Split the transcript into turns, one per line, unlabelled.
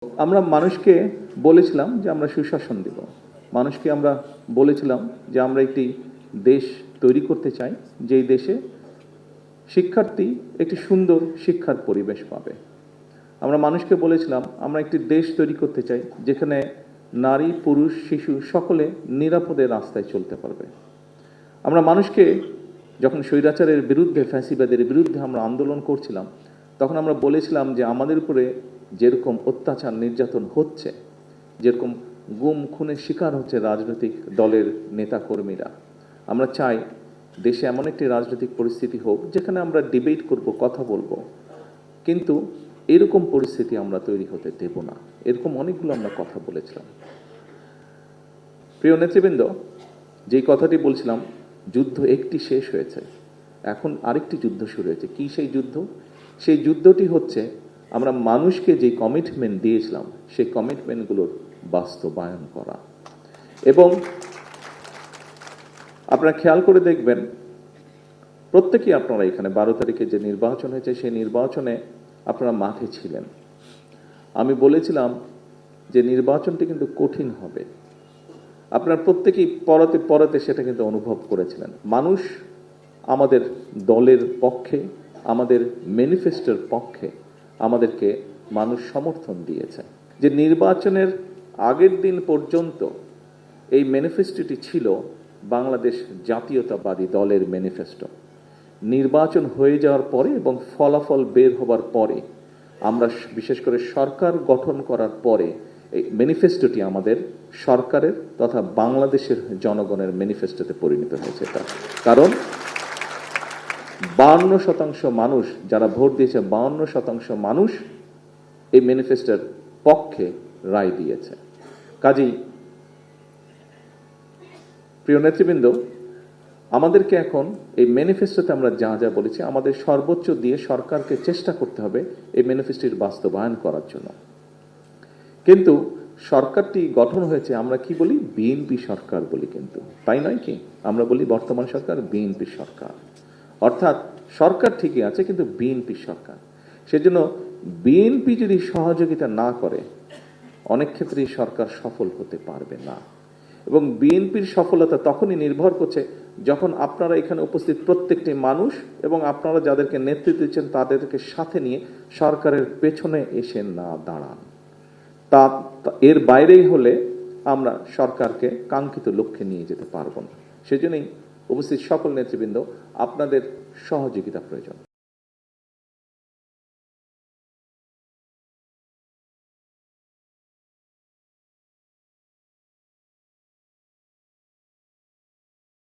আমরা মানুষকে বলেছিলাম যে আমরা সুশাসন দেব। মানুষকে আমরা বলেছিলাম যে আমরা একটি দেশ তৈরি করতে চাই, যেই দেশে শিক্ষার্থী একটি সুন্দর শিক্ষার পরিবেশ পাবে। আমরা মানুষকে বলেছিলাম আমরা একটি দেশ তৈরি করতে চাই যেখানে নারী, পুরুষ, শিশু সকলে নিরাপদে রাস্তায় চলতে পারবে। আমরা মানুষকে যখন স্বৈরাচারের বিরুদ্ধে, ফ্যাসিবাদের বিরুদ্ধে আমরা আন্দোলন করছিলাম, তখন আমরা বলেছিলাম যে আমাদের উপরে যেরকম অত্যাচার নির্যাতন হচ্ছে, যেরকম গুম খুনের শিকার হচ্ছে রাজনৈতিক দলের নেতাকর্মীরা, আমরা চাই দেশে এমন একটি রাজনৈতিক পরিস্থিতি হোক যেখানে আমরা ডিবেট করব, কথা বলবো, কিন্তু এরকম পরিস্থিতি আমরা তৈরি হতে দেব না। এরকম অনেকগুলো আমরা কথা বলেছিলাম। প্রিয় নেতৃবৃন্দ, যেই কথাটি বলছিলাম, যুদ্ধ একটি শেষ হয়েছে, এখন আরেকটি যুদ্ধ শুরু হয়েছে। কি সেই যুদ্ধ? সেই যুদ্ধটি হচ্ছে আমরা মানুষকে যে কমিটমেন্ট দিয়েছিলাম সেই কমিটমেন্টগুলোর বাস্তবায়ন করা। এবং আপনারা খেয়াল করে দেখবেন, প্রত্যেকেই আপনারা এখানে 12 তারিখে যে নির্বাচন হয়েছে সেই নির্বাচনে আপনারা মাঠে ছিলেন। আমি বলেছিলাম যে নির্বাচনটি কিন্তু কঠিন হবে। আপনারা প্রত্যেকেই পরতে পরতে সেটা কিন্তু অনুভব করেছিলেন। মানুষ আমাদের দলের পক্ষে, আমাদের ম্যানিফেস্টোর পক্ষে আমাদেরকে মানুষ সমর্থন দিয়েছে। যে নির্বাচনের আগের দিন পর্যন্ত এই ম্যানিফেস্টোটি ছিল বাংলাদেশ জাতীয়তাবাদী দলের ম্যানিফেস্টো। নির্বাচন হয়ে যাওয়ার পরে এবং ফলাফল বের হবার পরে, আমরা বিশেষ করে সরকার গঠন করার পরে এই ম্যানিফেস্টোটি আমাদের সরকারের তথা বাংলাদেশের জনগণের ম্যানিফেস্টোতে পরিণত হয়েছে। কারণ 52% মানুষ যারা ভোট দিয়েছে, 52% মানুষ এই ম্যানিফেস্টোর পক্ষে রায় দিয়েছে। কাজেই প্রিয় নেতৃবৃন্দ, আমাদেরকে এখন এই ম্যানিফেস্টোতে আমরা যা যা বলেছি আমাদের সর্বোচ্চ দিয়ে সরকারকে চেষ্টা করতে হবে এই ম্যানিফেস্টোর বাস্তবায়ন করার জন্য। কিন্তু সরকারটি গঠন হয়েছে, আমরা কি বলি, বিএনপি সরকার বলি, কিন্তু তাই নয় কি? আমরা বলি বর্তমান সরকার বিএনপি সরকার, অর্থাৎ সরকার ঠিকই আছে কিন্তু বিএনপি সরকার। সেজন্য বিএনপি যদি সহযোগিতা না করে অনেক ক্ষেত্রেই সরকার সফল হতে পারবে না। এবং বিএনপির সফলতা তখনই নির্ভর করছে যখন আপনারা এখানে উপস্থিত প্রত্যেকটি মানুষ এবং আপনারা যাদেরকে নেতৃত্ব দিচ্ছেন তাদেরকে সাথে নিয়ে সরকারের পেছনে এসে না দাঁড়ান। তা এর বাইরেই হলে আমরা সরকারকে কাঙ্ক্ষিত লক্ষ্যে নিয়ে যেতে পারব না। সেজন্যই উপস্থিত সকল নেতৃবৃন্দ, আপনাদের সহযোগিতা প্রয়োজন।